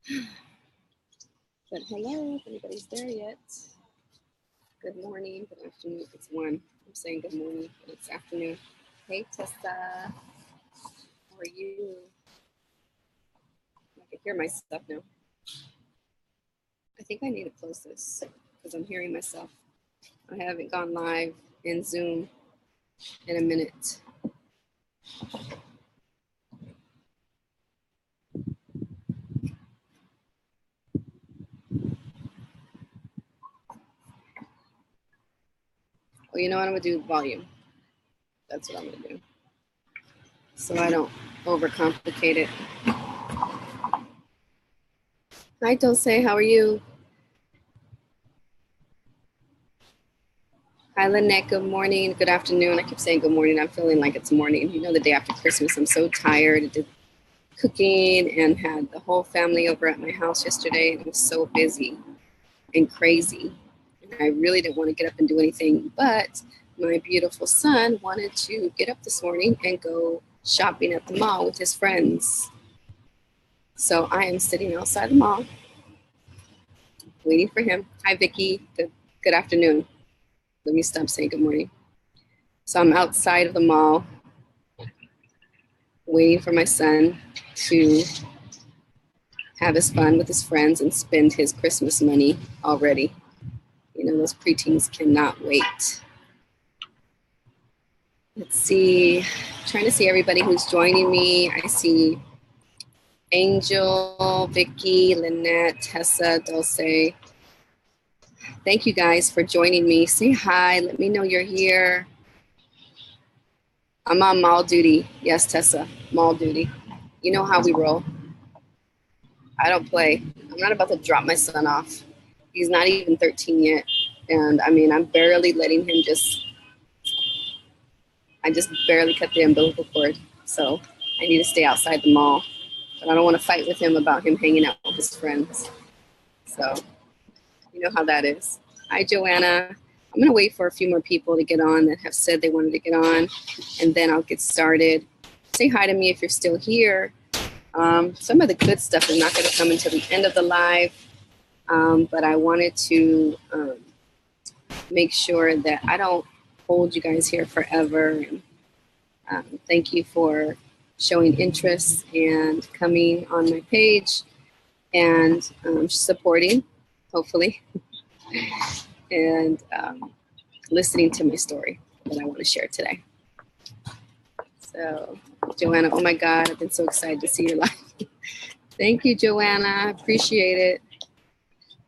But hello, if anybody's there yet. Good morning, good afternoon. It's 1. I'm saying good morning, but it's afternoon. Hey, Tessa. How are you? I can hear myself now. I think I need to close this because I'm hearing myself. I haven't gone live in Zoom in a minute. Well, you know what? I'm going to do volume. That's what I'm going to do. So I don't overcomplicate it. Hi, Dulce. How are you? Hi, Lynette. Good morning. Good afternoon. I keep saying good morning. I'm feeling like it's morning. You know, the day after Christmas, I'm so tired. I did cooking and had the whole family over at my house yesterday. It was so busy and crazy. And I really didn't want to get up and do anything, but my beautiful son wanted to get up this morning and go shopping at the mall with his friends. So I am sitting outside the mall waiting for him. Hi, Vicki. Good afternoon. Let me stop saying good morning. So I'm outside of the mall waiting for my son to have his fun with his friends and spend his Christmas money already. You know, those preteens cannot wait. Let's see. I'm trying to see everybody who's joining me. I see Angel, Vicky, Lynette, Tessa, Dulce. Thank you guys for joining me. Say hi. Let me know you're here. I'm on mall duty. Yes, Tessa, mall duty. You know how we roll. I don't play. I'm not about to drop my son off. He's not even 13 yet. And I mean, I'm barely letting him I just barely cut the umbilical cord. So I need to stay outside the mall. But I don't want to fight with him about him hanging out with his friends. So you know how that is. Hi, Joanna. I'm going to wait for a few more people to get on that have said they wanted to get on, and then I'll get started. Say hi to me if you're still here. Some of the good stuff is not going to come until the end of the live, but I wanted to make sure that I don't hold you guys here forever. Thank you for showing interest and coming on my page and supporting, hopefully, and listening to my story that I want to share today. So, Joanna, oh my God, I've been so excited to see your live. Thank you, Joanna. I appreciate it.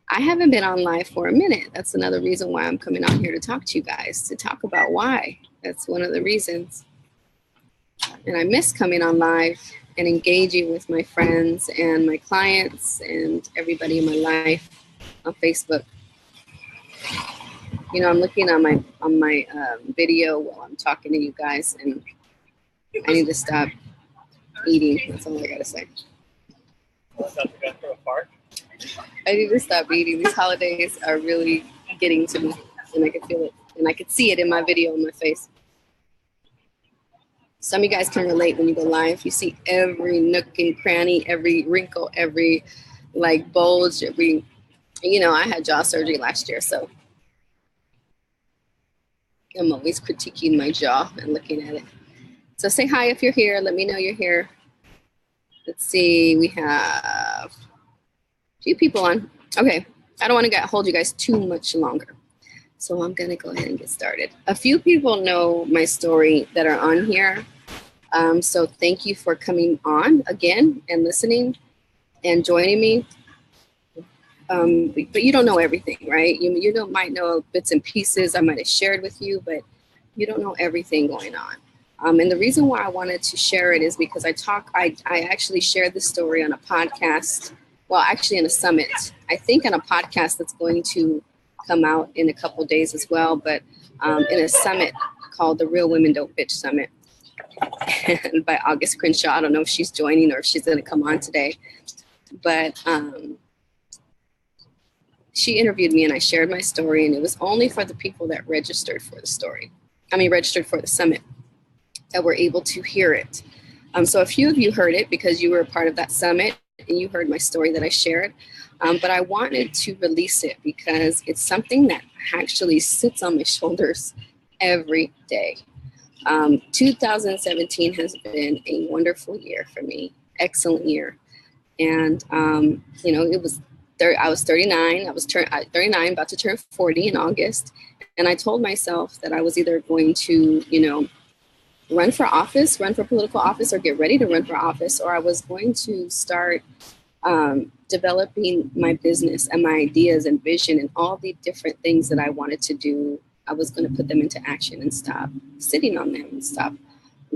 I haven't been on live for a minute. That's another reason why I'm coming on here to talk to you guys, to talk about why. That's one of the reasons. And I miss coming on live and engaging with my friends and my clients and everybody in my life on Facebook. You know, I'm looking on my video while I'm talking to you guys, and I need to stop eating. That's all I gotta say. I need to stop eating. These holidays are really getting to me, and I can feel it, and I can see it in my video on my face. Some of you guys can relate when you go live. You see every nook and cranny, every wrinkle, every like bulge, every, you know, I had jaw surgery last year, so I'm always critiquing my jaw and looking at it. So say hi if you're here. Let me know you're here. Let's see, we have a few people on. Okay, I don't want to hold you guys too much longer. So I'm gonna go ahead and get started. A few people know my story that are on here. So thank you for coming on again and listening and joining me. But you don't know everything, right? You might know bits and pieces I might have shared with you, but you don't know everything going on. And the reason why I wanted to share it is because I actually shared this story on a podcast, well, actually in a summit, I think on a podcast that's going to come out in a couple days as well, but in a summit called the Real Women Don't Bitch Summit. And by August Crenshaw. I don't know if she's joining or if she's going to come on today, but she interviewed me and I shared my story, and it was only for the people that registered for the summit that were able to hear it. So a few of you heard it because you were a part of that summit, and you heard my story that I shared, but I wanted to release it because it's something that actually sits on my shoulders every day. 2017 has been a wonderful year for me, excellent year. And, it was, I was 39, I was 39, about to turn 40 in August. And I told myself that I was either going to, run for office, run for political office, or get ready to run for office, or I was going to start developing my business and my ideas and vision and all the different things that I wanted to do. I was going to put them into action and stop sitting on them and stop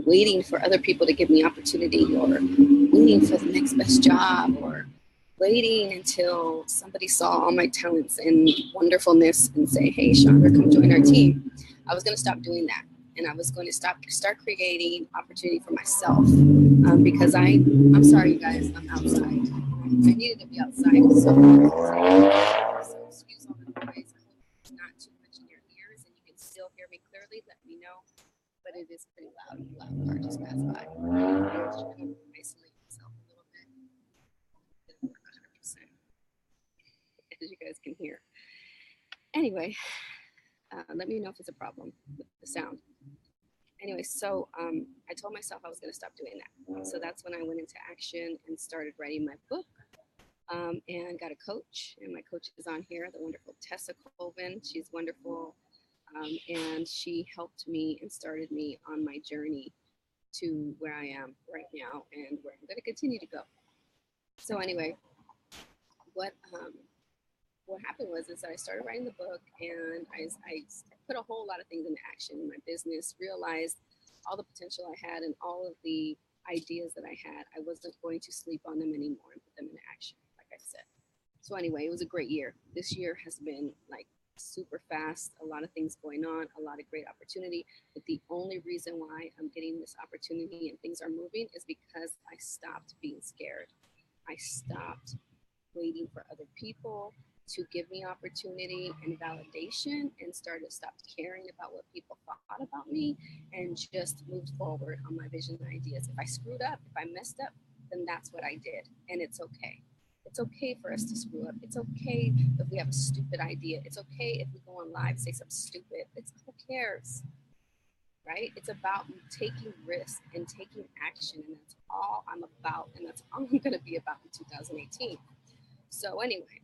waiting for other people to give me opportunity, or waiting for the next best job, or waiting until somebody saw all my talents and wonderfulness and say, hey, Chandra, come join our team. I was going to stop doing that. And I was going to start creating opportunity for myself, because I'm sorry, you guys, I'm outside. I needed to be outside. So excuse all the noise. I hope it's not too much in your ears and you can still hear me clearly. Let me know. But it is pretty loud. A loud car just passed by. I'm trying to isolate myself a little bit. It didn't work 100%, as you guys can hear. Anyway, let me know if it's a problem with the sound. Anyway, so I told myself I was going to stop doing that. So that's when I went into action and started writing my book, and got a coach. And my coach is on here, the wonderful Tessa Colvin. She's wonderful. And she helped me and started me on my journey to where I am right now and where I'm going to continue to go. So anyway, what happened was I started writing the book, and I put a whole lot of things into action in my business, realized all the potential I had and all of the ideas that I had. I wasn't going to sleep on them anymore and put them into action, like I said. So anyway, it was a great year. This year has been like super fast, a lot of things going on, a lot of great opportunity. But the only reason why I'm getting this opportunity and things are moving is because I stopped being scared. I stopped waiting for other people to give me opportunity and validation, and stopped caring about what people thought about me, and just moved forward on my vision and ideas. If I screwed up, if I messed up, then that's what I did, and it's okay. It's okay for us to screw up. It's okay if we have a stupid idea. It's okay if we go on live, say something stupid. Who cares, right? It's about taking risks and taking action, and that's all I'm about, and that's all I'm going to be about in 2018. So anyway,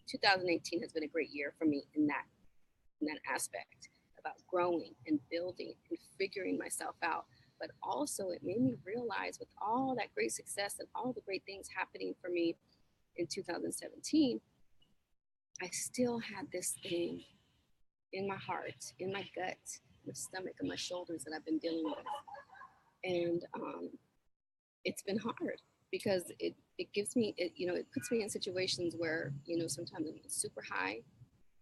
2018 has been a great year for me in that aspect, about growing and building and figuring myself out. But also it made me realize, with all that great success and all the great things happening for me in 2017, I still had this thing in my heart, in my gut, my stomach, and my shoulders that I've been dealing with. And it's been hard, because it gives me, it puts me in situations where, sometimes I'm super high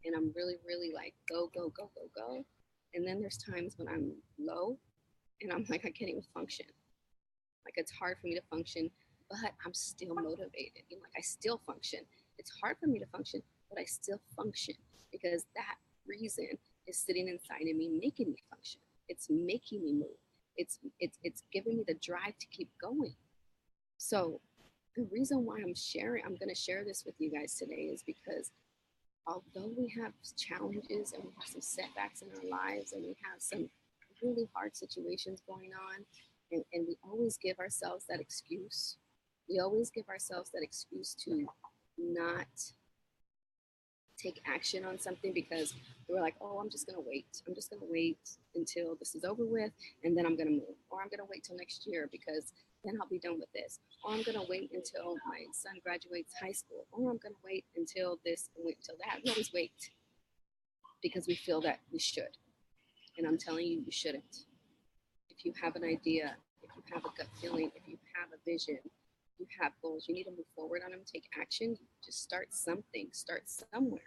and I'm really, really like, go, go, go, go, go. And then there's times when I'm low and I'm like, I can't even function. Like, it's hard for me to function, but I'm still motivated. Like, I still function. It's hard for me to function, but I still function, because that reason is sitting inside of me, making me function. It's making me move. It's giving me the drive to keep going. So the reason why I'm going to share this with you guys today is because although we have challenges and we have some setbacks in our lives, and we have some really hard situations going on, and we always give ourselves that excuse. We always give ourselves that excuse to not take action on something, because we're like, oh, I'm just going to wait. I'm just going to wait until this is over with, and then I'm going to move. Or I'm going to wait till next year, because then I'll be done with this. Or I'm going to wait until my son graduates high school. Or I'm going to wait until this, wait until that. We always wait because we feel that we should. And I'm telling you, you shouldn't. If you have an idea, if you have a gut feeling, if you have a vision, you have goals, you need to move forward on them, take action. Just start something, start somewhere.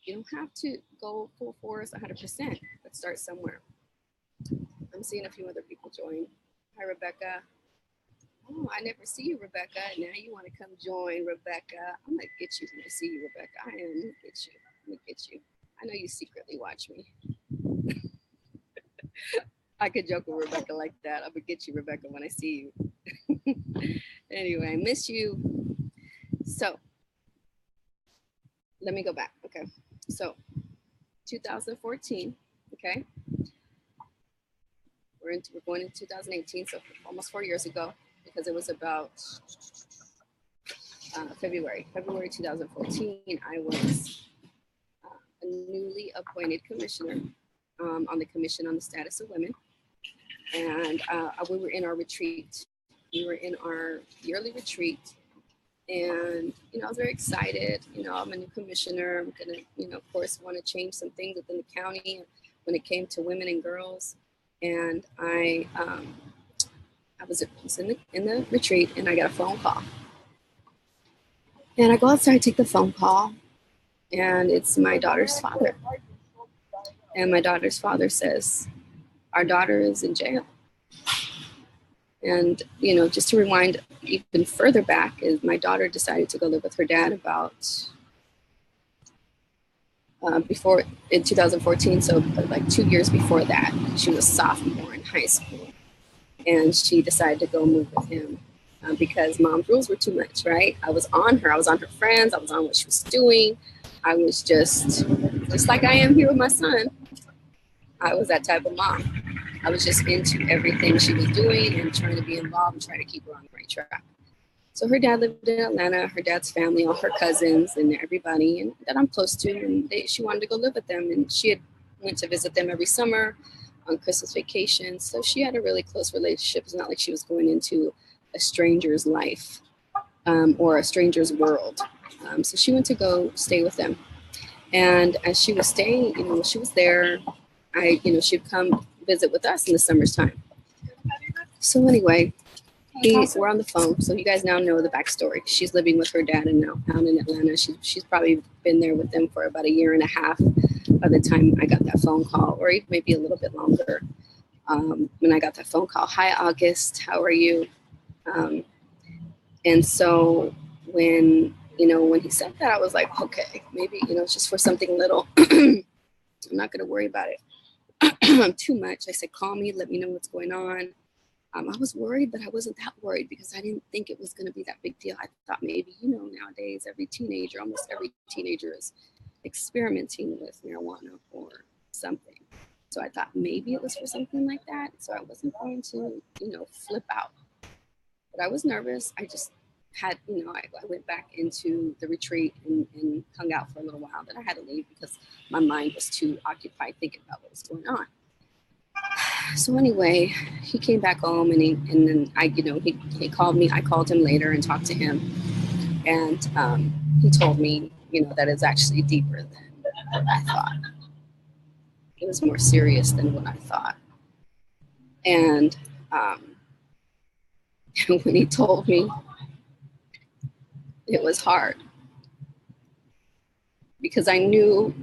You don't have to go full force 100%, but start somewhere. I'm seeing a few other people join. Hi, Rebecca. Oh, I never see you, Rebecca. Now you want to come join, Rebecca. I'm going to get you when I see you, Rebecca. I am going to get you. I'm going to get you. I know you secretly watch me. I could joke with Rebecca like that. I'm gonna get you, Rebecca, when I see you. Anyway, I miss you. So let me go back. Okay. So 2014. Okay. We're going into 2018, so almost 4 years ago, because it was about February 2014. I was a newly appointed commissioner on the Commission on the Status of Women, and we were in our retreat. We were in our yearly retreat, and I was very excited. I'm a new commissioner. I'm gonna, of course, want to change some things within the county when it came to women and girls. And I was in the retreat, and I got a phone call. And I go outside, take the phone call, and it's my daughter's father. And my daughter's father says, "Our daughter is in jail." And, just to rewind even further back, is my daughter decided to go live with her dad about before in 2014. So like 2 years before that, she was a sophomore in high school, and she decided to go move with him because mom's rules were too much, right? I was on her. I was on her friends. I was on what she was doing. I was just like I am here with my son. I was that type of mom. I was just into everything she was doing and trying to be involved and trying to keep her on the right track. So her dad lived in Atlanta, her dad's family, all her cousins and everybody and that I'm close to. And she wanted to go live with them. And she had went to visit them every summer on Christmas vacation. So she had a really close relationship. It's not like she was going into a stranger's life or a stranger's world. So she went to go stay with them. And as she was staying, she was there. She'd come visit with us in the summertime. So anyway, we're on the phone. So you guys now know the backstory. She's living with her dad and now down in Atlanta. She's probably been there with them for about a year and a half by the time I got that phone call, or even maybe a little bit longer. When I got that phone call, "Hi, August, how are you?" And so when he said that, I was like, okay, maybe, it's just for something little. I'm not going to worry about it too much. I said, "Call me, let me know what's going on." I was worried, but I wasn't that worried because I didn't think it was going to be that big deal. I thought maybe, nowadays, almost every teenager is experimenting with marijuana or something. So I thought maybe it was for something like that. So I wasn't going to, flip out. But I was nervous. I just had, I went back into the retreat and hung out for a little while. Then I had to leave because my mind was too occupied thinking about what was going on. So anyway, he came back home and then he called me. I called him later and talked to him. And he told me, that it's actually deeper than what I thought. It was more serious than what I thought. And when he told me, it was hard because I knew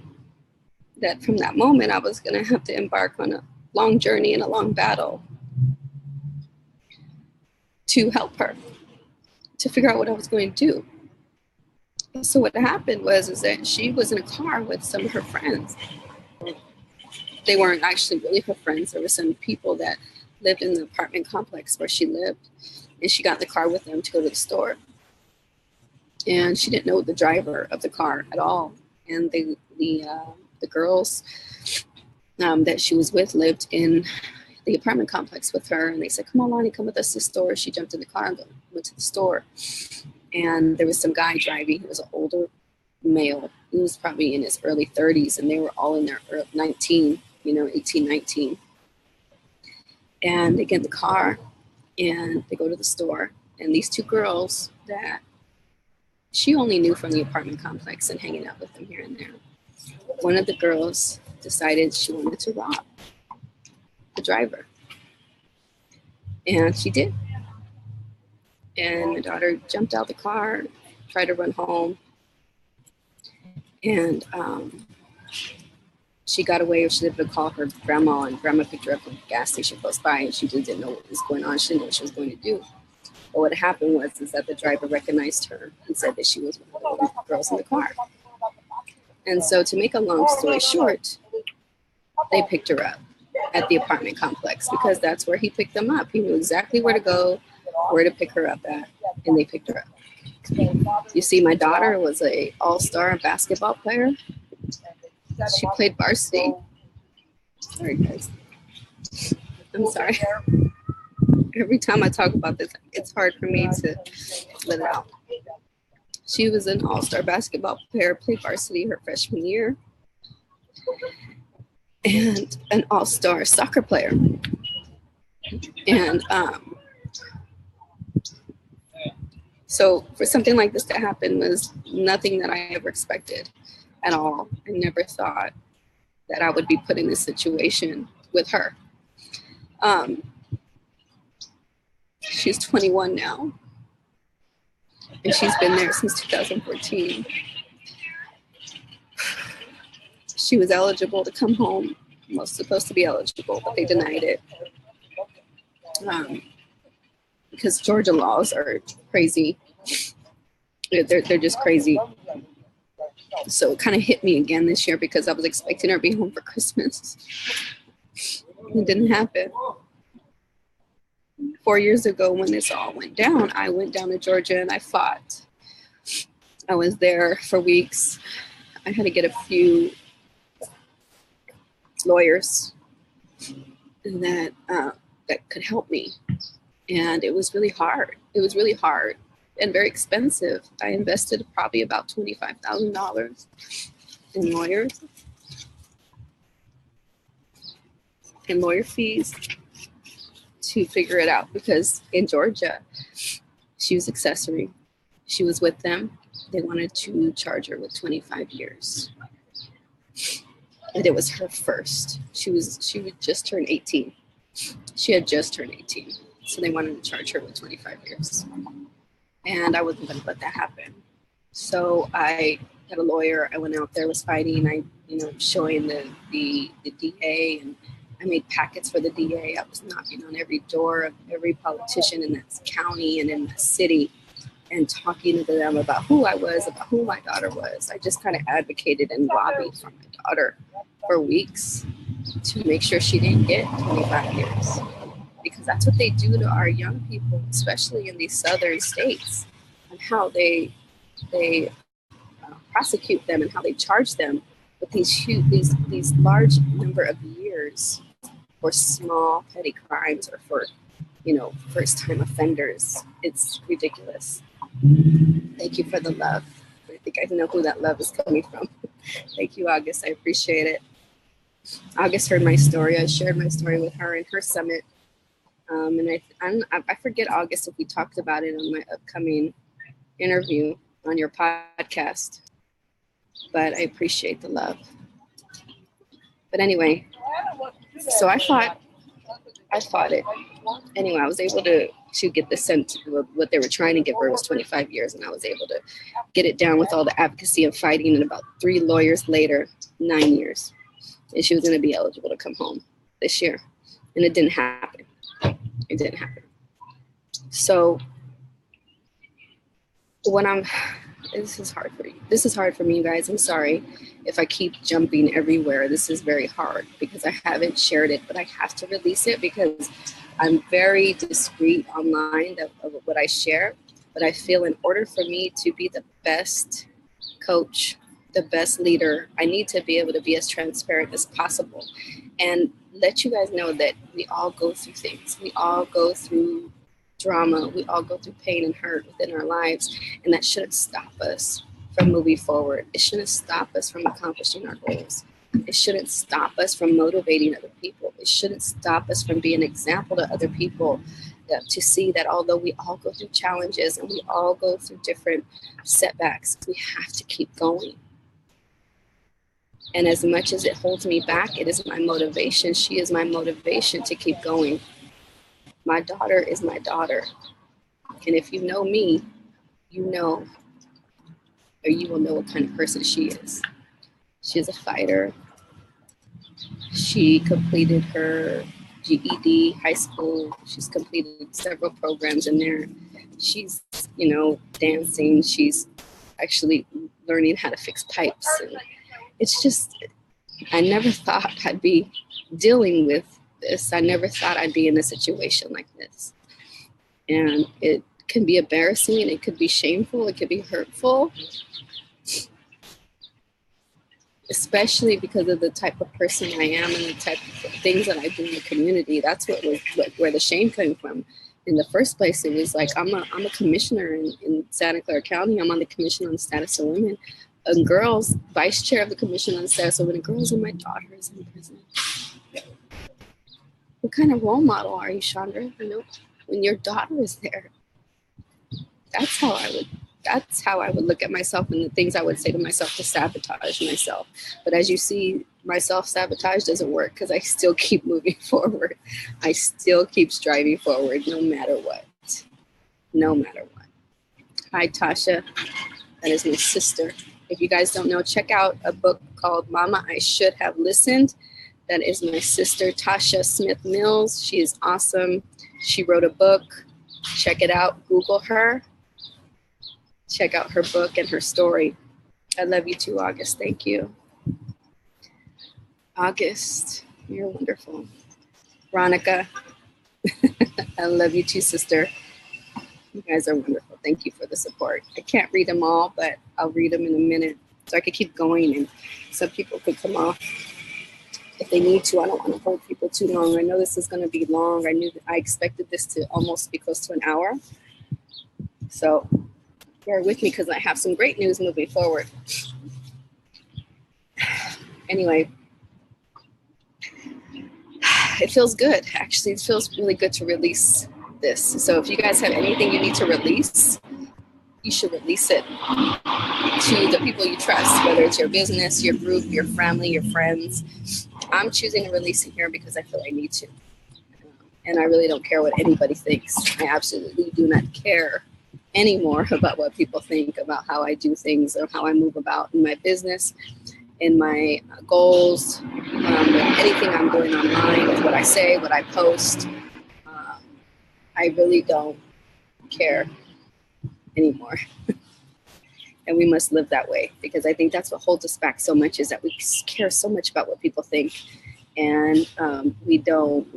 that from that moment I was going to have to embark on a long journey and a long battle to help her, to figure out what I was going to do. So what happened was that she was in a car with some of her friends. They weren't actually really her friends. There were some people that lived in the apartment complex where she lived, and she got in the car with them to go to the store. And she didn't know the driver of the car at all. And the girls that she was with lived in the apartment complex with her. And they said, "Come on, Lonnie, come with us to the store." She jumped in the car and went to the store. And there was some guy driving. He was an older male. He was probably in his early 30s. And they were all in their 18, 19. And they get in the car and they go to the store. And these two girls that she only knew from the apartment complex and hanging out with them here and there. One of the girls decided she wanted to rob the driver. And she did. And my daughter jumped out of the car, tried to run home. And she got away. She was able to call her grandma, and grandma picked her up at the gas station close by, and she didn't know what was going on. She didn't know what she was going to do. But what happened was that the driver recognized her and said that she was one of the girls in the car. And so to make a long story short, they picked her up at the apartment complex because that's where he picked them up. He knew exactly where to go, where to pick her up at, and they picked her up. You see, my daughter was a all-star basketball player. She played varsity. Sorry, guys. I'm sorry. Every time I talk about this, it's hard for me to let it out. She was an all-star basketball player, played varsity her freshman year, and an all-star soccer player. And so for something like this to happen was nothing that I ever expected at all. I never thought that I would be put in this situation with her. She's 21 now, and she's been there since 2014. She was eligible to come home, was supposed to be eligible, but they denied it. Because Georgia laws are crazy. They're just crazy. So it kind of hit me again this year because I was expecting her to be home for Christmas. It didn't happen. 4 years ago when this all went down, I went down to Georgia and I fought. I was there for weeks. I had to get a few lawyers that could help me. And it was really hard. It was really hard and very expensive. I invested probably about $25,000 in lawyers and lawyer fees to figure it out, because in Georgia, she was accessory. She was with them. They wanted to charge her with 25 years. And it was her first. She would just turn 18. She had just turned 18. So they wanted to charge her with 25 years. And I wasn't going to let that happen. So I had a lawyer. I went out there, was fighting. Showing the DA, and I made packets for the DA. I was knocking on every door of every politician in that county and in the city and talking to them about who I was, about who my daughter was. I just kind of advocated and lobbied for my daughter for weeks to make sure she didn't get 25 years. Because that's what they do to our young people, especially in these southern states, and how they prosecute them and how they charge them with these large number of years for small petty crimes or for first time offenders. It's ridiculous. Thank you for the love. I think I know who that love is coming from. Thank you, August. I appreciate it. August heard my story. I shared my story with her in her summit. And I forget, August, if we talked about it on my upcoming interview on your podcast, but I appreciate the love. But anyway, so I fought it. Anyway, I was able to get the sentence. What they were trying to give her was 25 years, and I was able to get it down with all the advocacy and fighting, and about 3 lawyers later, 9 years. And she was going to be eligible to come home this year. And it didn't happen. It didn't happen. So this is hard for you. This is hard for me, you guys. I'm sorry if I keep jumping everywhere. This is very hard because I haven't shared it, but I have to release it because I'm very discreet online of what I share. But I feel in order for me to be the best coach, the best leader, I need to be able to be as transparent as possible and let you guys know that we all go through things. We all go through drama. We all go through pain and hurt within our lives. And that shouldn't stop us from moving forward. It shouldn't stop us from accomplishing our goals. It shouldn't stop us from motivating other people. It shouldn't stop us from being an example to other people, to see that although we all go through challenges and we all go through different setbacks, we have to keep going. And as much as it holds me back, it is my motivation. She is my motivation to keep going. My daughter is my daughter. And if you know me, you know, or you will know what kind of person she is. She is a fighter. She completed her GED, high school. She's completed several programs in there. She's, dancing. She's actually learning how to fix pipes. And it's just, I never thought I'd be dealing with this. I never thought I'd be in a situation like this. And it can be embarrassing, it could be shameful, it could be hurtful, especially because of the type of person I am and the type of things that I do in the community. That's where the shame came from. In the first place, it was like, I'm a commissioner in Santa Clara County. I'm on the Commission on the Status of Women. And girls, vice chair of the Commission on the Status of Women, girls, and my daughter is in prison. What kind of role model are you, Chandra? You know, when your daughter is there, that's how I would look at myself and the things I would say to myself to sabotage myself. But as you see, my self-sabotage doesn't work because I still keep moving forward. I still keep striving forward no matter what. No matter what. Hi, Tasha. That is my sister. If you guys don't know, check out a book called Mama, I Should Have Listened. That is my sister, Tasha Smith Mills. She is awesome. She wrote a book. Check it out. Google her. Check out her book and her story. I love you too, August. Thank you. August, you're wonderful. Veronica, I love you too, sister. You guys are wonderful. Thank you for the support. I can't read them all, but I'll read them in a minute so I could keep going, and some people could come off if they need to. I don't want to hold people too long. I know this is going to be long. I expected this to almost be close to an hour. So bear with me because I have some great news moving forward. Anyway, it feels good. Actually, it feels really good to release this. So if you guys have anything you need to release, you should release it to the people you trust, whether it's your business, your group, your family, your friends. I'm choosing to release it here because I feel I need to. And I really don't care what anybody thinks. I absolutely do not care anymore about what people think about how I do things or how I move about in my business, in my goals, anything I'm doing online, with what I say, what I post. I really don't care anymore. And we must live that way, because I think that's what holds us back so much, is that we care so much about what people think. And we don't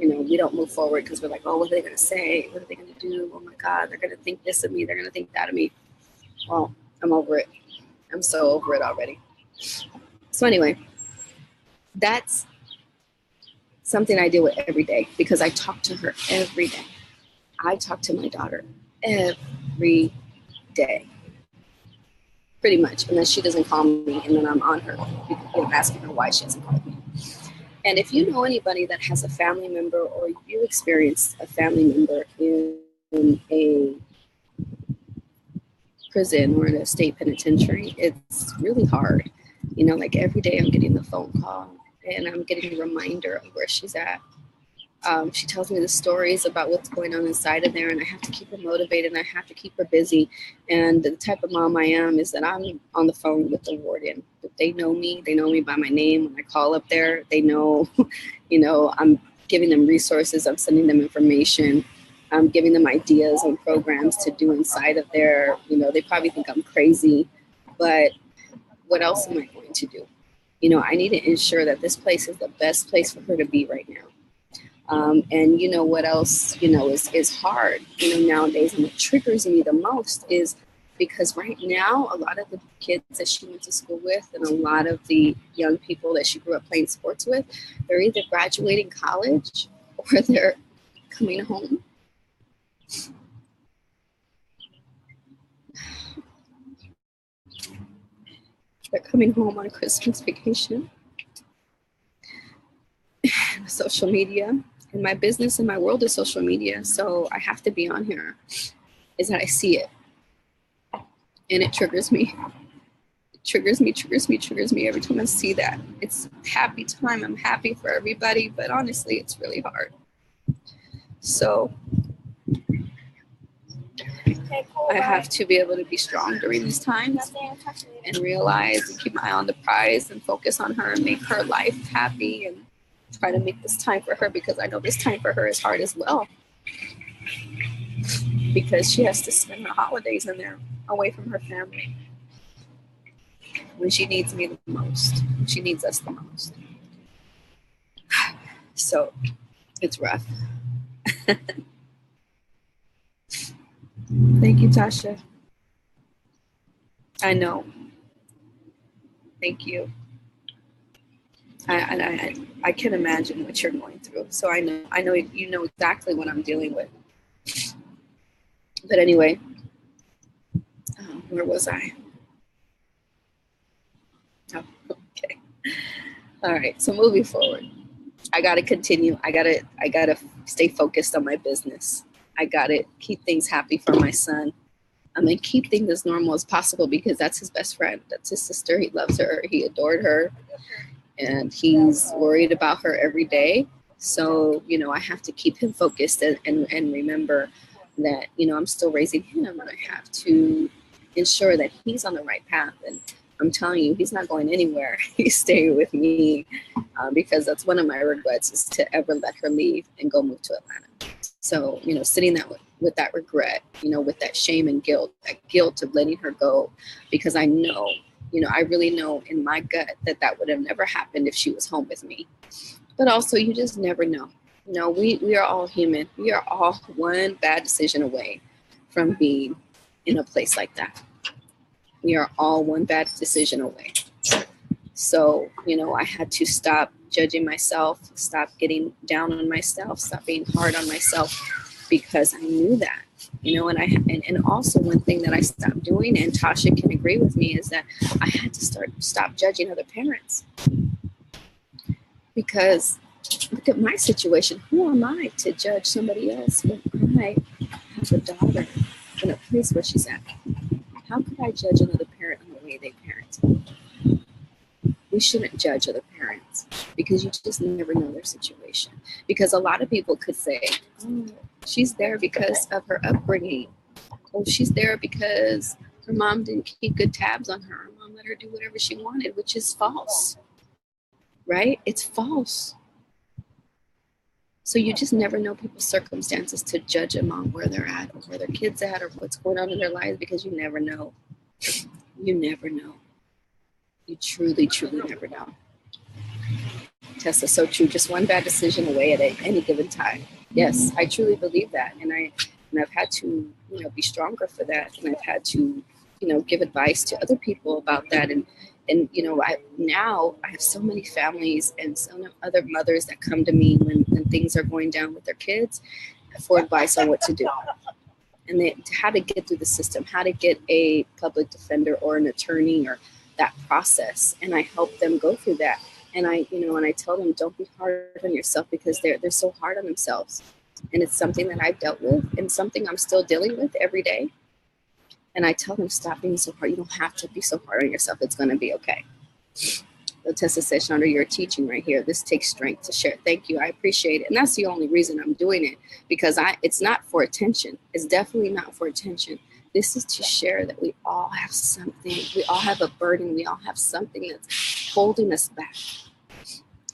move forward because we're like, oh, what are they going to say? What are they going to do? Oh my God, they're going to think this of me. They're going to think that of me. Well, I'm over it. I'm so over it already. So anyway, that's something I deal with every day because I talk to her every day. I talk to my daughter every day, pretty much, unless she doesn't call me, and then I'm on her, asking her why she hasn't called me. And if you know anybody that has a family member, or you experienced a family member in a prison or in a state penitentiary, it's really hard. You know, like every day I'm getting the phone call and I'm getting a reminder of where she's at. She tells me the stories about what's going on inside of there, and I have to keep her motivated and I have to keep her busy. And the type of mom I am is that I'm on the phone with the warden. They know me by my name. When I call up there, they know, I'm giving them resources, I'm sending them information, I'm giving them ideas on programs to do inside of there. They probably think I'm crazy, but what else am I going to do? I need to ensure that this place is the best place for her to be right now. And what else, is hard, nowadays, and what triggers me the most is because right now, a lot of the kids that she went to school with and a lot of the young people that she grew up playing sports with, they're either graduating college or they're coming home. They're coming home on Christmas vacation. Social media. And my business and my world is social media, so I have to be on here, is that I see it. And it triggers me. It triggers me every time I see that. It's happy time. I'm happy for everybody, but honestly, it's really hard. So I have to be able to be strong during these times and realize and keep my eye on the prize and focus on her and make her life happy and try to make this time for her, because I know this time for her is hard as well, because she has to spend her holidays in there away from her family when she needs me the most, when she needs us the most. So It's rough. Thank you, Tasha. I know. Thank you. I can imagine what you're going through. So I know you know exactly what I'm dealing with. But anyway, where was I? Oh, okay. All right. So moving forward, I got to continue. I gotta stay focused on my business. I gotta keep things happy for my son. I'm gonna keep things as normal as possible because that's his best friend. That's his sister. He loves her. He adored her, and he's worried about her every day. So I have to keep him focused and remember that I'm still raising him, and I have to ensure that he's on the right path. And I'm telling you, he's not going anywhere. He's staying with me because that's one of my regrets, is to ever let her leave and go move to Atlanta. So sitting with that regret, with that shame and guilt, that guilt of letting her go, because I know, I really know in my gut that would have never happened if she was home with me. But also, you just never know. We are all human. We are all one bad decision away from being in a place like that. We are all one bad decision away. So, I had to stop judging myself, stop getting down on myself, stop being hard on myself, because I knew that, and also one thing that I stopped doing, and Tasha can agree with me, is that I had to stop judging other parents. Because look at my situation. Who am I to judge somebody else when I have a daughter in a place where she's at? How could I judge another parent on the way they parent? We shouldn't judge other parents because you just never know their situation. Because a lot of people could say, oh, she's there because of her upbringing. Oh, she's there because her mom didn't keep good tabs on her. Her mom let her do whatever she wanted, which is false, right? It's false. So you just never know people's circumstances to judge them on where they're at, or where their kids at, or what's going on in their lives, because you never know. You never know. You truly, truly never know. Tessa, so true. Just one bad decision away at any given time. Yes, I truly believe that, and I've had to, be stronger for that, and I've had to, give advice to other people about that, and I have so many families and so many other mothers that come to me when things are going down with their kids for advice on what to do, and how to get through the system, how to get a public defender or an attorney, or that process, and I help them go through that. And I tell them, don't be hard on yourself, because they're so hard on themselves. And it's something that I've dealt with and something I'm still dealing with every day. And I tell them, stop being so hard. You don't have to be so hard on yourself. It's going to be okay. Tessa says, Chandra, you're teaching right here. This takes strength to share. Thank you. I appreciate it. And that's the only reason I'm doing it, because it's not for attention. It's definitely not for attention. This is to share that we all have something. We all have a burden. We all have something that's holding us back.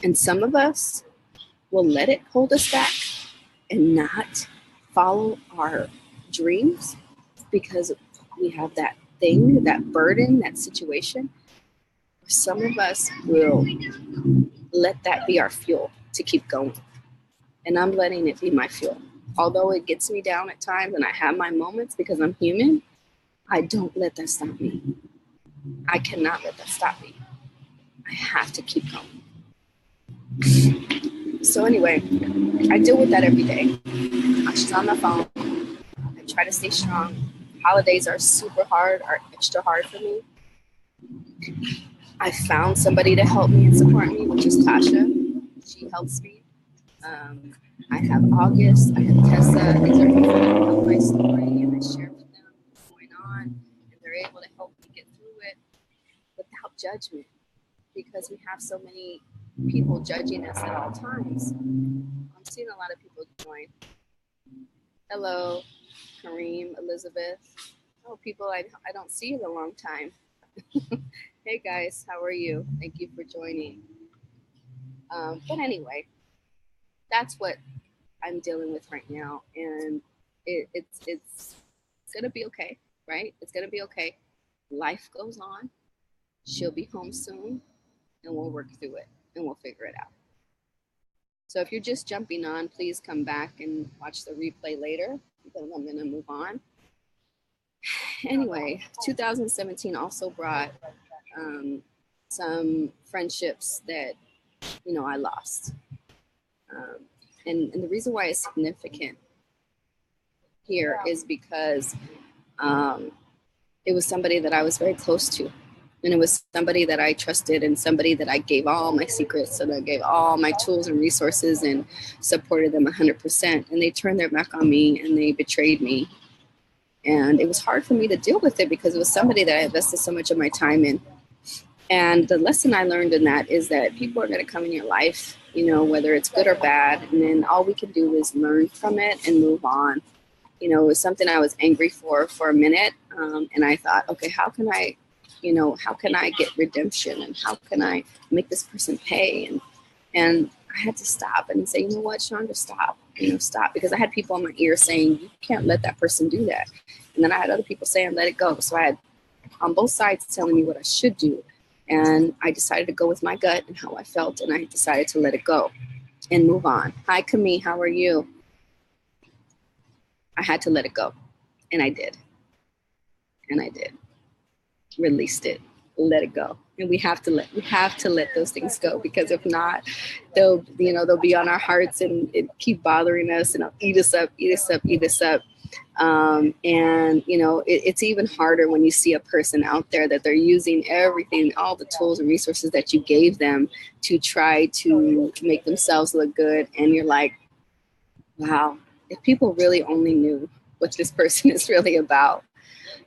And some of us will let it hold us back and not follow our dreams because we have that thing, that burden, that situation. Some of us will let that be our fuel to keep going. And I'm letting it be my fuel. Although it gets me down at times and I have my moments because I'm human, I don't let that stop me. I cannot let that stop me. I have to keep going. So anyway, I deal with that every day. She's on the phone. I try to stay strong. Holidays are super hard, are extra hard for me. I found somebody to help me and support me, which is Tasha. She helps me. I have August. I have Tessa. These are people that know my story, and I share with them what's going on, and they're able to help me get through it without judgment, because we have so many people judging us at all times. I'm seeing a lot of people join. Hello, Kareem, Elizabeth. Oh, people I don't see in a long time. Hey guys, how are you? Thank you for joining. But anyway, that's what I'm dealing with right now, and it's gonna be okay, right? It's gonna be okay. Life goes on. She'll be home soon, and we'll work through it, and we'll figure it out. So if you're just jumping on, please come back and watch the replay later because I'm going to move on. Anyway, 2017 also brought some friendships that, you know, I lost. And the reason why it's significant here is because it was somebody that I was very close to. And it was somebody that I trusted and somebody that I gave all my secrets and I gave all my tools and resources and supported them 100%. And they turned their back on me and they betrayed me. And it was hard for me to deal with it because it was somebody that I invested so much of my time in. And the lesson I learned in that is that people are going to come in your life, you know, whether it's good or bad. And then all we can do is learn from it and move on. You know, it was something I was angry for a minute. And I thought, okay, how can I get redemption and how can I make this person pay? And I had to stop and say, you know what, Chandra, stop, stop. Because I had people in my ear saying, you can't let that person do that. And then I had other people saying, let it go. So I had on both sides telling me what I should do. And I decided to go with my gut and how I felt. And I decided to let it go and move on. Hi, Camille, how are you? I had to let it go. And I did. And I did. Released it, let it go. And we have to let those things go, because if not, they'll be on our hearts and it keep bothering us and eat us up. And it's even harder when you see a person out there that they're using everything, all the tools and resources that you gave them to try to make themselves look good. And you're like, wow, if people really only knew what this person is really about.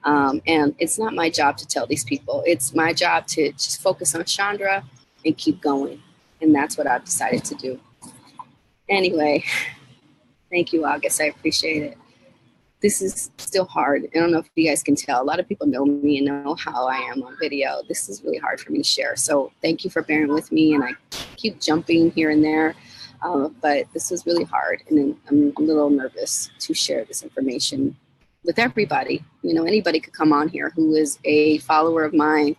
And it's not my job to tell these people. It's my job to just focus on Chandra and keep going. And that's what I've decided to do. Anyway, thank you, August. I appreciate it. This is still hard. I don't know if you guys can tell. A lot of people know me and know how I am on video. This is really hard for me to share. So thank you for bearing with me. And I keep jumping here and there. But this is really hard. And I'm a little nervous to share this information with everybody. Anybody could come on here who is a follower of mine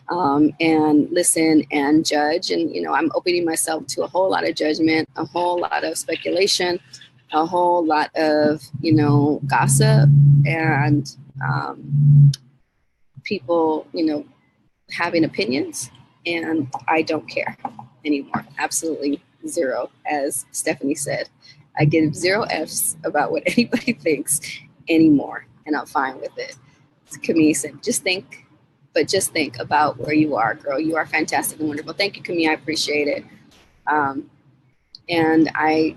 and listen and judge. And, I'm opening myself to a whole lot of judgment, a whole lot of speculation, a whole lot of, gossip and people, having opinions. And I don't care anymore. Absolutely zero. As Stephanie said, I give 0 F's about what anybody thinks anymore, and I'm fine with it. Camille said, just think about where you are, girl. You are fantastic and wonderful. Thank you, Camille. I appreciate it. And I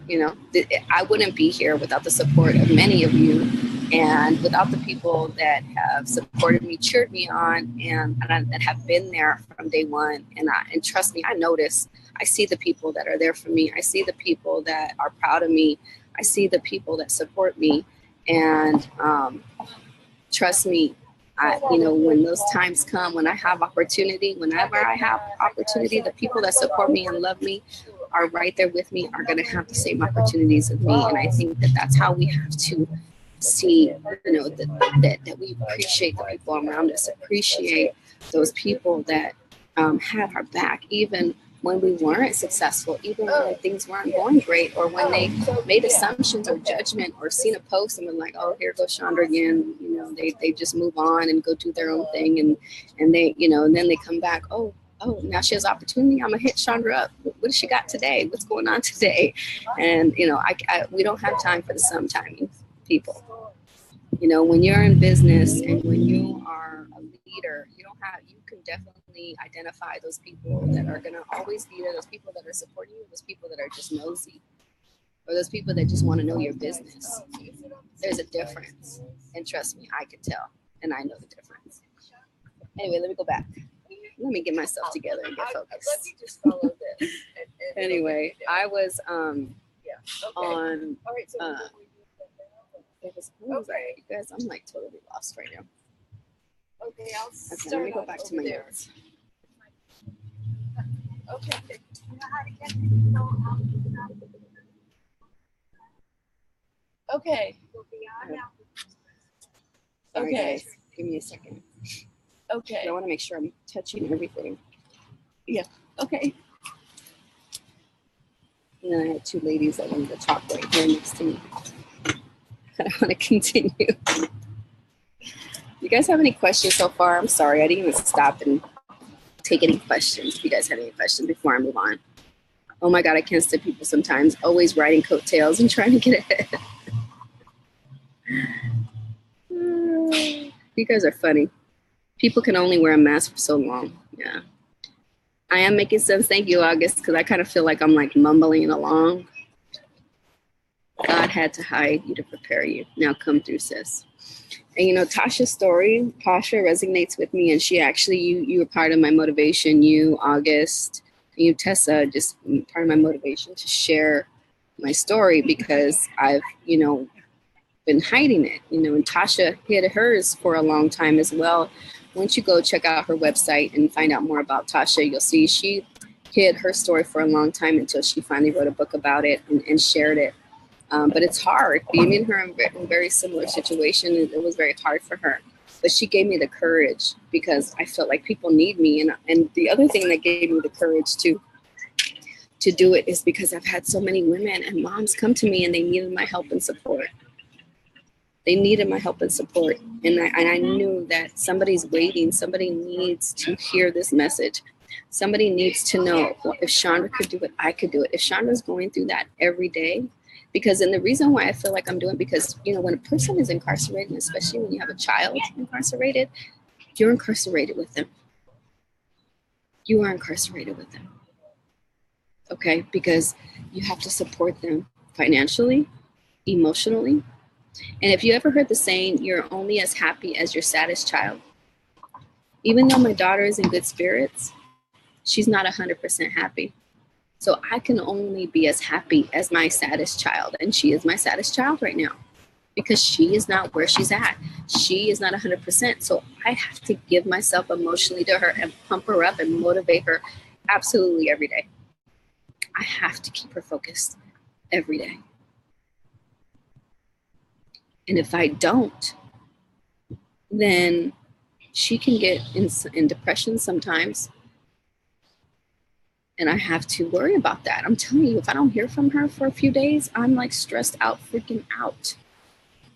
wouldn't be here without the support of many of you and without the people that have supported me, cheered me on, and that have been there from day one. And trust me, I notice. I see the people that are there for me. I see the people that are proud of me. I see the people that support me. And trust me, when those times come, when I have opportunity, whenever I have opportunity, the people that support me and love me are right there with me, are going to have the same opportunities as me. And I think that that's how we have to see, that we appreciate the people around us, appreciate those people that had our back, even when we weren't successful, even when things weren't going great, or when they made assumptions or judgment or seen a post and were like, oh, here goes Chandra again. They just move on and go do their own thing. And they, and then they come back, oh, now she has opportunity. I'm gonna hit Chandra up. What does she got today? What's going on today? And, we don't have time for the sometiming people. When you're in business and when you are a leader, you can definitely identify those people that are going to always be there, those people that are supporting you, those people that are just nosy, or those people that just want to know your business. There's a difference. And trust me, I can tell, and I know the difference. Anyway, let me go back. Let me get myself together and get focused. Let me just follow this. Anyway, I was on you guys, I'm like totally lost right now. Okay, let me go back to my notes. Okay. Okay. Sorry, guys. Give me a second. Okay. I want to make sure I'm touching everything. Yeah. Okay. And then I had two ladies that wanted to talk right here next to me. But I want to continue. You guys have any questions so far? I'm sorry, I didn't even stop and take any questions. If you guys have any questions before I move on. Oh my God, I can't stand people sometimes, always riding coattails and trying to get ahead. You guys are funny. People can only wear a mask for so long. Yeah. I am making sense. Thank you, August, because I kind of feel like I'm like mumbling along. God had to hide you to prepare you. Now come through, sis. And you know, Tasha's story, Tasha resonates with me, and she actually, you were part of my motivation. You, August, and you, Tessa, just part of my motivation to share my story, because I've, you know, been hiding it, you know, and Tasha hid hers for a long time as well. Once you go check out her website and find out more about Tasha, you'll see she hid her story for a long time until she finally wrote a book about it and shared it. But it's hard. Being in her in very similar situation, it was very hard for her. But she gave me the courage because I felt like people need me. And the other thing that gave me the courage to do it is because I've had so many women and moms come to me and they needed my help and support. They needed my help and support. And I knew that somebody's waiting. Somebody needs to hear this message. Somebody needs to know, well, if Chandra could do it, I could do it. If Chandra's going through that every day, because, and the reason why I feel like I'm doing it, because, you know, when a person is incarcerated, especially when you have a child incarcerated, you're incarcerated with them. You are incarcerated with them. Okay? Because you have to support them financially, emotionally. And if you ever heard the saying, you're only as happy as your saddest child. Even though my daughter is in good spirits, she's not 100% happy. So I can only be as happy as my saddest child. And she is my saddest child right now because she is not where she's at. She is not 100%. So I have to give myself emotionally to her and pump her up and motivate her absolutely every day. I have to keep her focused every day. And if I don't, then she can get in depression sometimes. And I have to worry about that. I'm telling you, if I don't hear from her for a few days, I'm like stressed out, freaking out.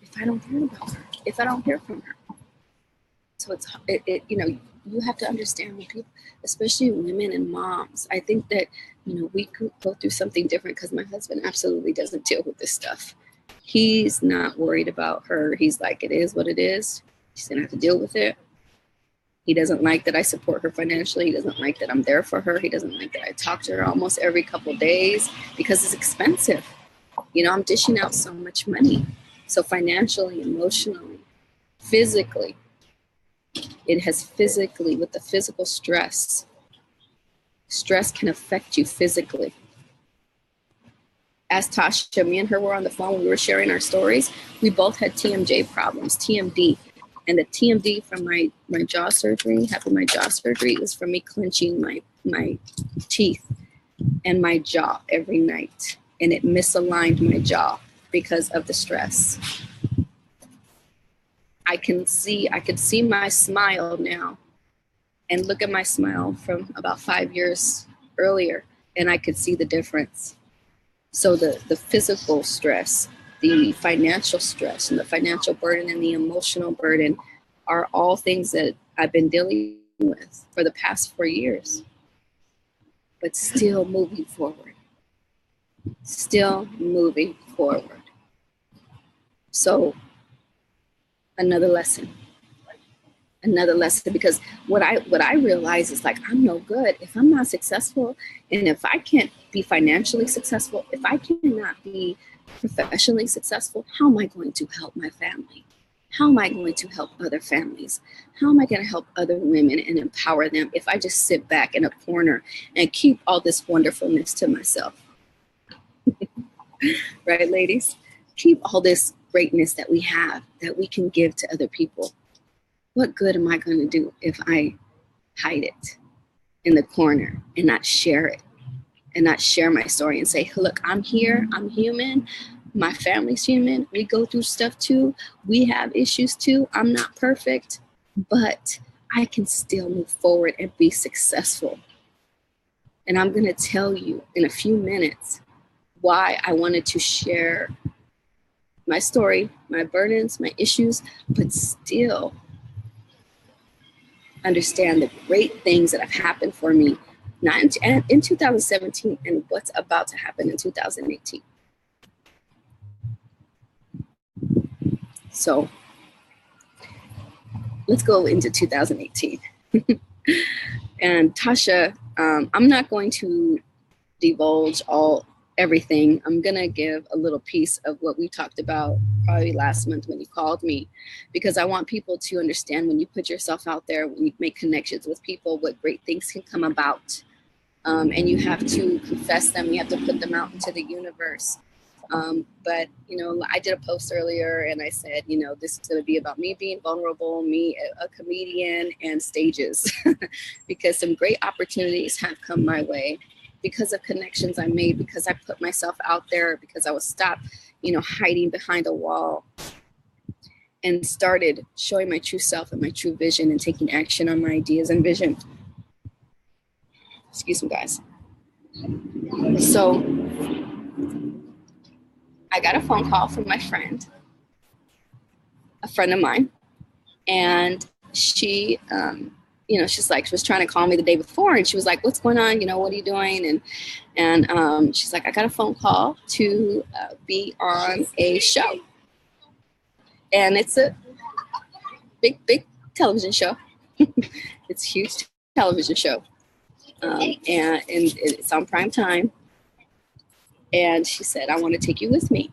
If I don't hear about her, if I don't hear from her. So you know, you have to understand when people, especially women and moms, I think that, you know, we could go through something different because my husband absolutely doesn't deal with this stuff. He's not worried about her. He's like, it is what it is. She's gonna have to deal with it. He doesn't like that I support her financially. He doesn't like that I'm there for her. He doesn't like that I talk to her almost every couple of days because it's expensive. You know, I'm dishing out so much money. So financially, emotionally, physically, it has physically, with the physical stress, stress can affect you physically. As Tasha, me and her were on the phone, we were sharing our stories. We both had TMJ problems, TMD. And the TMD from my jaw surgery, having my jaw surgery, was from me clenching my teeth and my jaw every night. And it misaligned my jaw because of the stress. I could see my smile now and look at my smile from about 5 years earlier, and I could see the difference. So the physical stress, the financial stress and the financial burden and the emotional burden are all things that I've been dealing with for the past 4 years, but still moving forward. Still moving forward. So another lesson, because what I realize is like, I'm no good if I'm not successful. And if I can't be financially successful, if I cannot be professionally successful, how am I going to help my family? How am I going to help other families? How am I going to help other women and empower them if I just sit back in a corner and keep all this wonderfulness to myself? Right, ladies? Keep all this greatness that we have, that we can give to other people. What good am I going to do if I hide it in the corner and not share it and not share my story and say, look, I'm here, I'm human, my family's human, we go through stuff too, we have issues too, I'm not perfect, but I can still move forward and be successful. And I'm going to tell you in a few minutes why I wanted to share my story, my burdens, my issues, but still understand the great things that have happened for me, not in 2017 and what's about to happen in 2018. So let's go into 2018. And Tasha, I'm not going to divulge everything. I'm gonna give a little piece of what we talked about probably last month when you called me, because I want people to understand when you put yourself out there, when you make connections with people, what great things can come about. And you have to confess them, you have to put them out into the universe. But, you know, I did a post earlier and I said, you know, this is going to be about me being vulnerable, me, a comedian, and stages, because some great opportunities have come my way because of connections I made, because I put myself out there, because I was stopped, you know, hiding behind a wall and started showing my true self and my true vision and taking action on my ideas and vision. Excuse me, guys. So I got a phone call from my friend, a friend of mine, and she, you know, she was trying to call me the day before, and she was like, "What's going on? You know, what are you doing?" And she's like, "I got a phone call to be on a show, and it's a big television show. It's a huge television show, and it's on prime time." And she said, "I want to take you with me."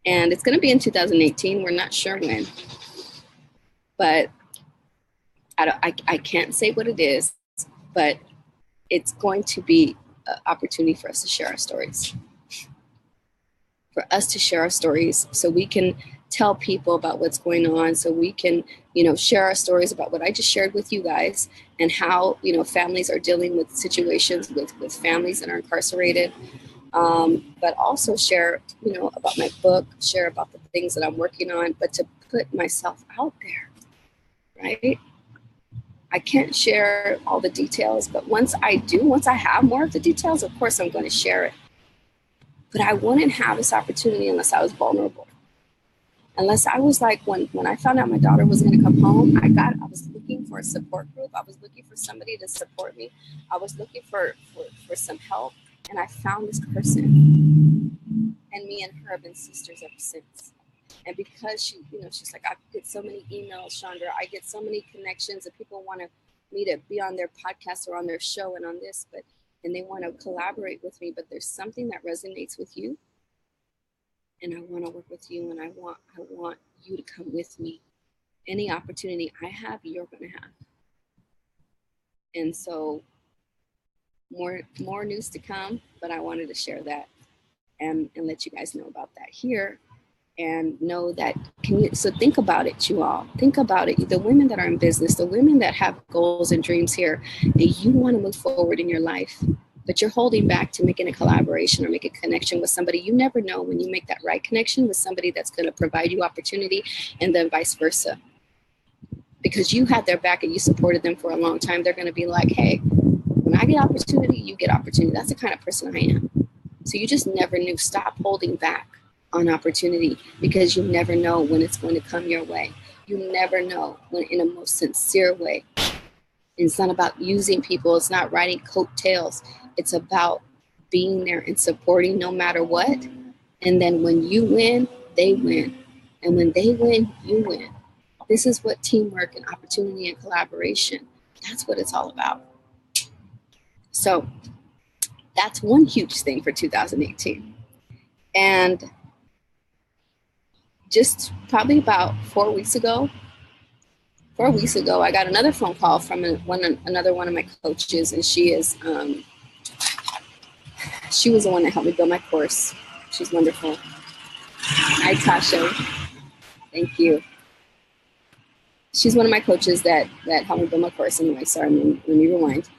And it's going to be in 2018. We're not sure when, but I can't say what it is, but it's going to be an opportunity for us to share our stories. For us to share our stories so we can tell people about what's going on, so we can, you know, share our stories about what I just shared with you guys and how, you know, families are dealing with situations with families that are incarcerated. But also share, you know, about my book, share about the things that I'm working on, but to put myself out there, right? I can't share all the details, but once I have more of the details, of course, I'm going to share it. But I wouldn't have this opportunity unless I was vulnerable. Unless I was like, when I found out my daughter was going to come home, I was looking for a support group. I was looking for somebody to support me. I was looking for some help. And I found this person, and me and her have been sisters ever since. And because she, you know, she's like, I get so many emails, Chandra. I get so many connections that people want me to be on their podcast or on their show and on this, and they want to collaborate with me. But there's something that resonates with you, and I want to work with you, and I want you to come with me. Any opportunity I have, you're going to have. And so more news to come, but I wanted to share that and let you guys know about that here, and know that so think about it, you all. Think about it. The women that are in business, the women that have goals and dreams here, and you want to move forward in your life, but you're holding back to making a collaboration or make a connection with somebody. You never know when you make that right connection with somebody that's going to provide you opportunity, and then vice versa. Because you had their back and you supported them for a long time, they're going to be like, hey, when I get opportunity, you get opportunity. That's the kind of person I am. So you just never knew. Stop holding back on opportunity, because you never know when it's going to come your way. You never know when, in a most sincere way. It's not about using people. It's not riding coattails. It's about being there and supporting no matter what. And then when you win, they win. And when they win, you win. This is what teamwork and opportunity and collaboration, that's what it's all about. So that's one huge thing for 2018. And just probably about 4 weeks ago, I got another phone call from another one of my coaches, and she was the one that helped me build my course. She's wonderful. Hi, Tasha. Thank you. She's one of my coaches that helped me build my course. Anyway, sorry, let me rewind.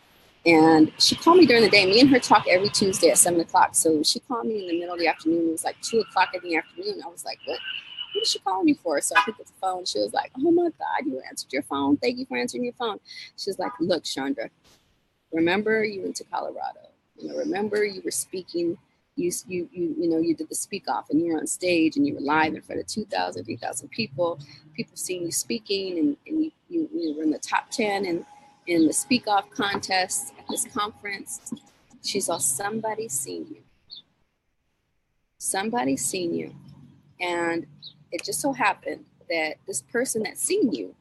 And she called me during the day. Me and her talk every Tuesday at 7 o'clock. So she called me in the middle of the afternoon. It was like 2 o'clock in the afternoon. I was like, what is she calling me for? So I picked up the phone. She was like, oh my God, you answered your phone. Thank you for answering your phone. She was like, look, Chandra, remember you went to Colorado. You know, remember you were speaking, you did the speak off and you were on stage and you were live in front of 2,000, 3,000 people seeing you speaking, and you were in the top 10 and in the speak off contest at this conference. She saw somebody seen you. Somebody seen you. And it just so happened that this person that seen you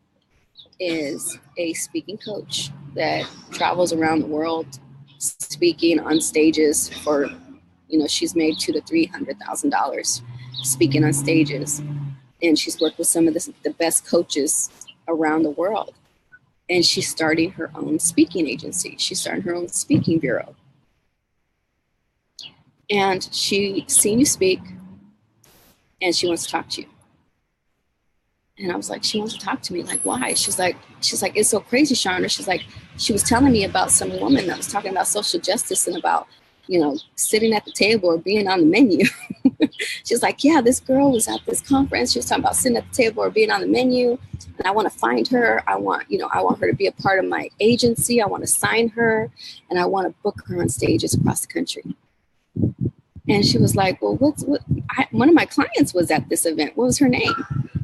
is a speaking coach that travels around the world speaking on stages for, you know, she's made $200,000 to $300,000 speaking on stages. And she's worked with some of the best coaches around the world. And she's starting her own speaking agency. She's starting her own speaking bureau. And she seen you speak and she wants to talk to you. And I was like, she wants to talk to me. Like, why? She's like, it's so crazy, Chandra. She's like, she was telling me about some woman that was talking about social justice and about, you know, sitting at the table or being on the menu. She's like, yeah, this girl was at this conference. She was talking about sitting at the table or being on the menu. And I want to find her. I want her to be a part of my agency. I want to sign her and I want to book her on stages across the country. And she was like, well, one of my clients was at this event. What was her name?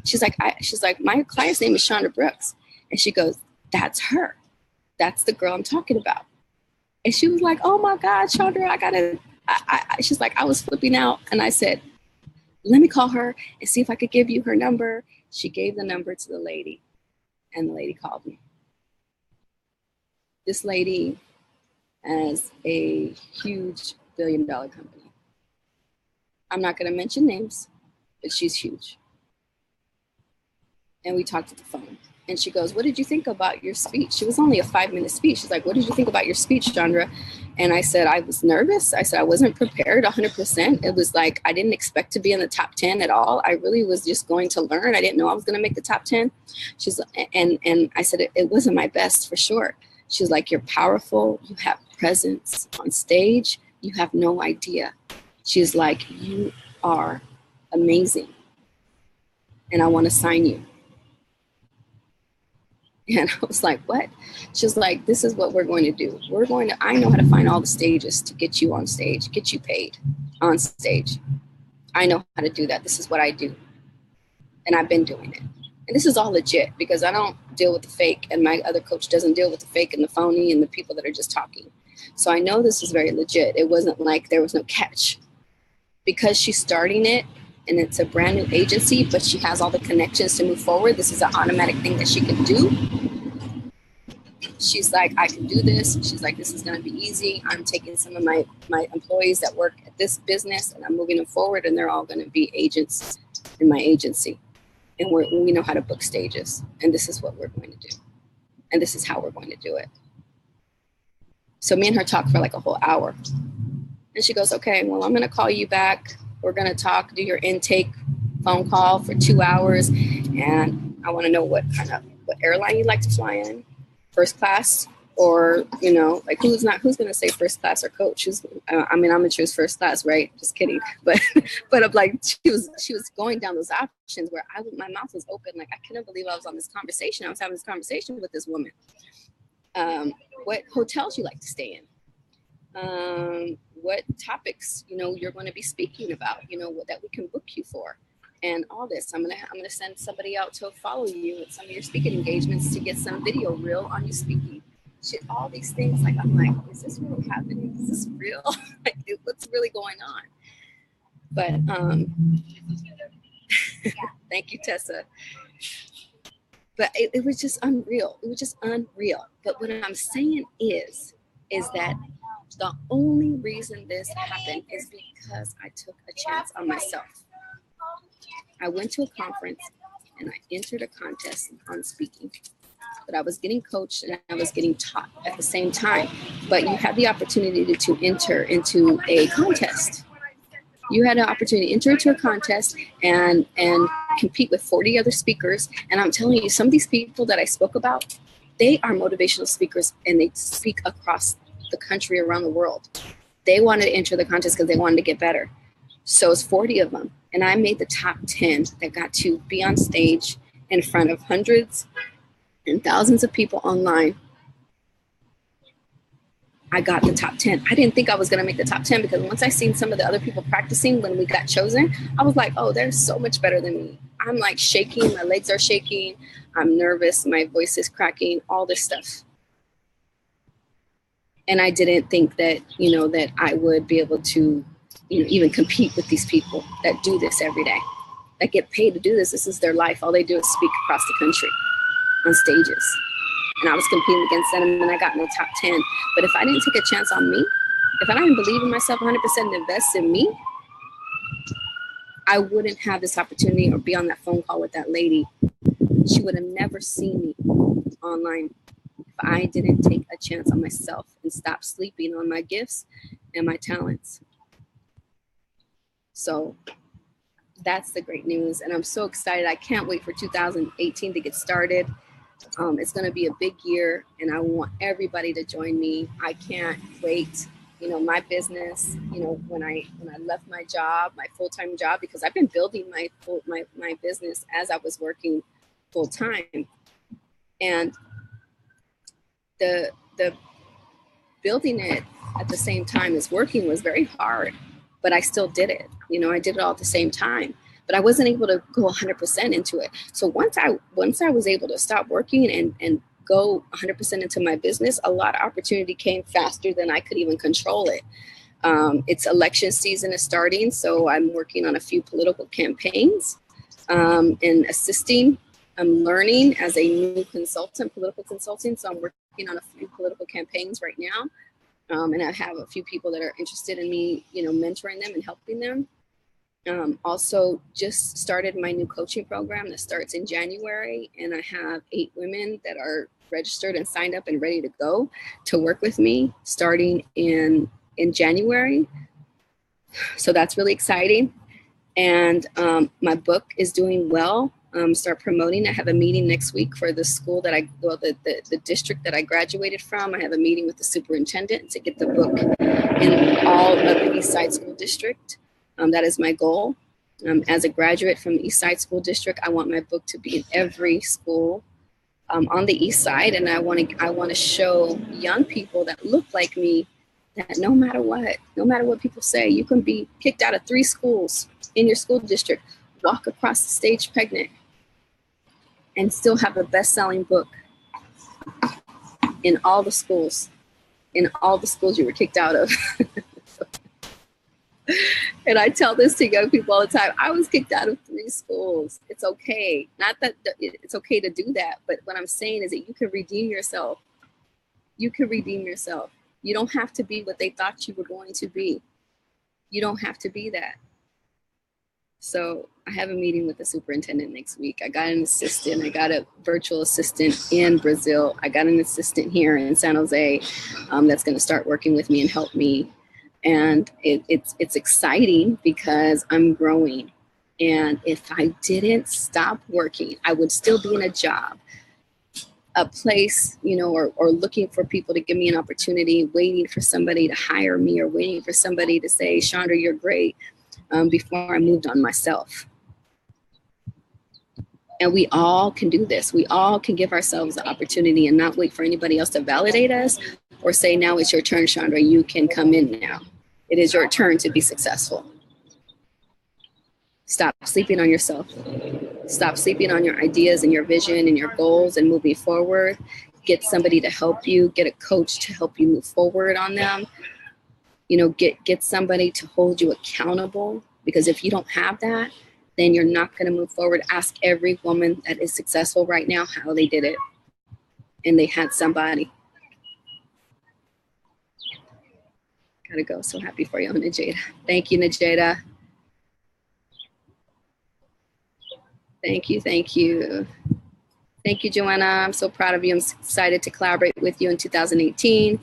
She's like, my client's name is Chandra Brooks. And she goes, that's her. That's the girl I'm talking about. And she was like, oh my God, Chandra, she's like, I was flipping out. And I said, let me call her and see if I could give you her number. She gave the number to the lady and the lady called me. This lady has a huge billion-dollar company. I'm not going to mention names, but she's huge. And we talked at the phone. And she goes, what did you think about your speech? It was only a 5-minute speech. She's like, what did you think about your speech, Chandra? And I said, I was nervous. I said, I wasn't prepared 100%. It was like, I didn't expect to be in the top 10 at all. I really was just going to learn. I didn't know I was going to make the top 10. And I said, it wasn't my best for sure. She's like, you're powerful. You have presence on stage. You have no idea. She's like, you are amazing. And I want to sign you. And I was like, what? She's like, this is what we're going to do. I know how to find all the stages to get you on stage, get you paid on stage. I know how to do that. This is what I do. And I've been doing it. And this is all legit because I don't deal with the fake and my other coach doesn't deal with the fake and the phony and the people that are just talking. So I know this is very legit. It wasn't like there was no catch. Because she's starting it and it's a brand new agency, but she has all the connections to move forward. This is an automatic thing that she can do. She's like, I can do this. She's like, this is going to be easy. I'm taking some of my employees that work at this business and I'm moving them forward and they're all going to be agents in my agency. And we know how to book stages. And this is what we're going to do. And this is how we're going to do it. So me and her talked for like a whole hour. And she goes, okay, well, I'm going to call you back. We're going to talk, do your intake phone call for 2 hours. And I want to know what airline you'd like to fly in, first class, or, you know, like who's going to say first class or coach? I'm going to choose first class, right? Just kidding. But I'm like, she was going down those options where my mouth was open. Like, I couldn't believe I was on this conversation. I was having this conversation with this woman. What hotels you like to stay in? What topics, you know, you're going to be speaking about, you know, that we can book you for, and all this. I'm gonna send somebody out to follow you at some of your speaking engagements to get some video reel on you speaking. All these things. Like, I'm like, is this really happening? Is this real? Like, what's really going on? But thank you, Tessa. But it was just unreal. It was just unreal. But what I'm saying is that the only reason this happened is because I took a chance on myself. I went to a conference and I entered a contest on speaking, but I was getting coached and I was getting taught at the same time. But you had the opportunity to enter into a contest. You had an opportunity to enter into a contest and compete with 40 other speakers. And I'm telling you, some of these people that I spoke about, they are motivational speakers and they speak across the country, around the world. They wanted to enter the contest because they wanted to get better. So it's 40 of them. And I made the top 10 that got to be on stage in front of hundreds and thousands of people online. I got the top 10. I didn't think I was going to make the top 10 because once I seen some of the other people practicing when we got chosen, I was like, oh, they're so much better than me. I'm like shaking. My legs are shaking. I'm nervous. My voice is cracking, all this stuff. And I didn't think that, that I would be able to, even compete with these people that do this every day, that get paid to do this. This is their life. All they do is speak across the country on stages. And I was competing against them and I got in the top 10. But if I didn't take a chance on me, if I didn't believe in myself 100% and invest in me, I wouldn't have this opportunity or be on that phone call with that lady. She would have never seen me online if I didn't take a chance on myself and stop sleeping on my gifts and my talents. So that's the great news. And I'm so excited. I can't wait for 2018 to get started. It's going to be a big year and I want everybody to join me. I can't wait. My business, when I left my job, my full-time job, because I've been building my business as I was working full-time. And the building it at the same time as working was very hard, but I still did it. I did it all at the same time, but I wasn't able to go 100% into it. So once I was able to stop working and go 100% into my business, a lot of opportunity came faster than I could even control it. It's election season is starting, so I'm working on a few political campaigns and assisting. I'm learning as a new consultant, political consulting, so I'm working on a few political campaigns right now. And I have a few people that are interested in me, mentoring them and helping them. Also just started my new coaching program that starts in January, and I have 8 women that are registered and signed up and ready to go to work with me starting in January. So that's really exciting. And my book is doing well. Start promoting. I have a meeting next week for the school that the district that I graduated from. I have a meeting with the superintendent to get the book in all of the Eastside School District. That is my goal. As a graduate from the Eastside School District, I want my book to be in every school on the East Side, and I want to show young people that look like me that no matter what people say, you can be kicked out of 3 schools in your school district, walk across the stage pregnant, and still have a best-selling book in all the schools you were kicked out of. And I tell this to young people all the time. I was kicked out of 3 schools. It's okay. Not that it's okay to do that, but what I'm saying is that you can redeem yourself. You can redeem yourself. You don't have to be what they thought you were going to be. You don't have to be that. So I have a meeting with the superintendent next week. I got an assistant. I got a virtual assistant in Brazil. I got an assistant here in San Jose that's going to start working with me and help me. And it's exciting because I'm growing. And if I didn't stop working, I would still be in a job, a place, or looking for people to give me an opportunity, waiting for somebody to hire me or waiting for somebody to say, Chandra, you're great, before I moved on myself. And we all can do this. We all can give ourselves the opportunity and not wait for anybody else to validate us or say, now it's your turn, Chandra, you can come in now. It is your turn to be successful. Stop sleeping on yourself. Stop sleeping on your ideas and your vision and your goals and moving forward. Get somebody to help you. Get a coach to help you move forward on them. Get somebody to hold you accountable, because if you don't have that, then you're not going to move forward. Ask every woman that is successful right now how they did it. And they had somebody. Gotta go. So happy for you, Najeda. Thank you, Najeda. Thank you. Thank you. Thank you, Joanna. I'm so proud of you. I'm excited to collaborate with you in 2018.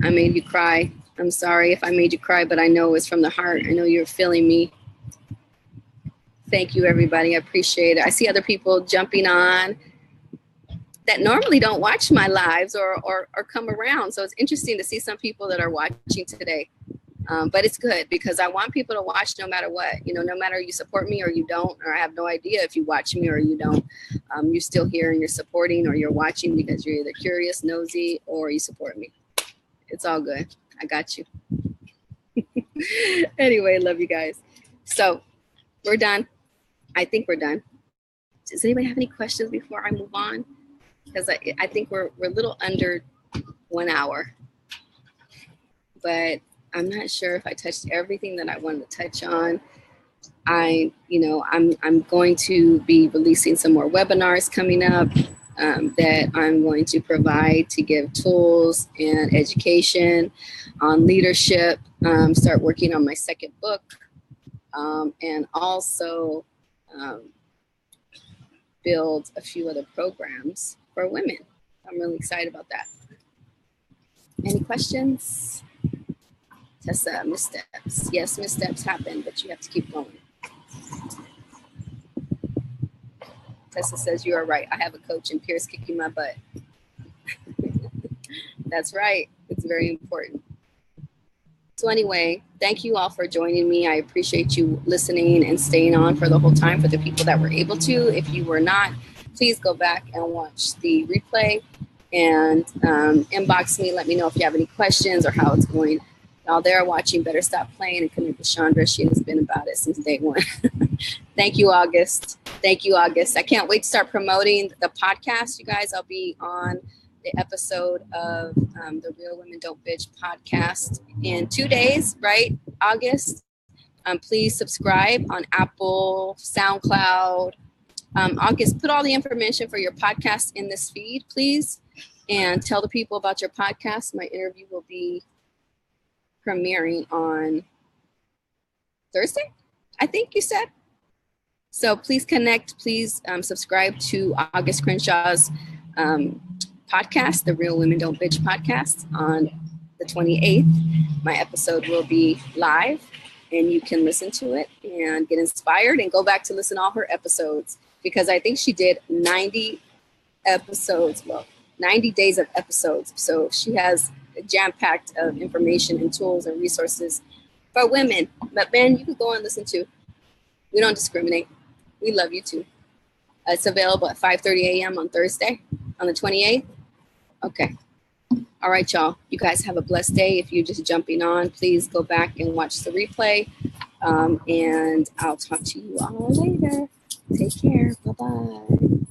I made you cry. I'm sorry if I made you cry, but I know it's from the heart. I know you're feeling me. Thank you, everybody. I appreciate it. I see other people jumping on that normally don't watch my lives or come around. So it's interesting to see some people that are watching today. But it's good because I want people to watch no matter what, no matter you support me or you don't, or I have no idea if you watch me or you don't, you're still here and you're supporting or you're watching because you're either curious, nosy, or you support me. It's all good. I got you. Anyway, love you guys. So we're done. I think we're done. Does anybody have any questions before I move on? Because I think we're a little under 1 hour, but I'm not sure if I touched everything that I wanted to touch on. I'm going to be releasing some more webinars coming up that I'm going to provide to give tools and education on leadership, start working on my second book, and also build a few other programs for women. I'm really excited about that. Any questions? Tessa, missteps. Yes, missteps happen, but you have to keep going. Tessa says, you are right. I have a coach and peers kicking my butt. That's right. It's very important. So anyway, thank you all for joining me. I appreciate you listening and staying on for the whole time. For the people that were able to, if you were not, please go back and watch the replay and inbox me. Let me know if you have any questions or how it's going. Y'all there watching, better stop playing and connect with Chandra. She has been about it since day one. Thank you, August. Thank you, August. I can't wait to start promoting the podcast. You guys, I'll be on the episode of the Real Women Don't Bitch podcast in 2 days, right, August? Please subscribe on Apple, SoundCloud. August, put all the information for your podcast in this feed, please, and tell the people about your podcast. My interview will be premiering on Thursday, I think you said. So please connect, please subscribe to August Crenshaw's podcast, the Real Women Don't Bitch podcast, on the 28th. My episode will be live and you can listen to it and get inspired and go back to listen to all her episodes, because I think she did 90 episodes, well, 90 days of episodes. So she has jam-packed of information and tools and resources for women. But men, you can go and listen to. We don't discriminate. We love you too. It's available at 5:30 a.m. on Thursday, on the 28th. Okay. All right, y'all. You guys have a blessed day. If you're just jumping on, please go back and watch the replay. And I'll talk to you all later. Take care. Bye-bye.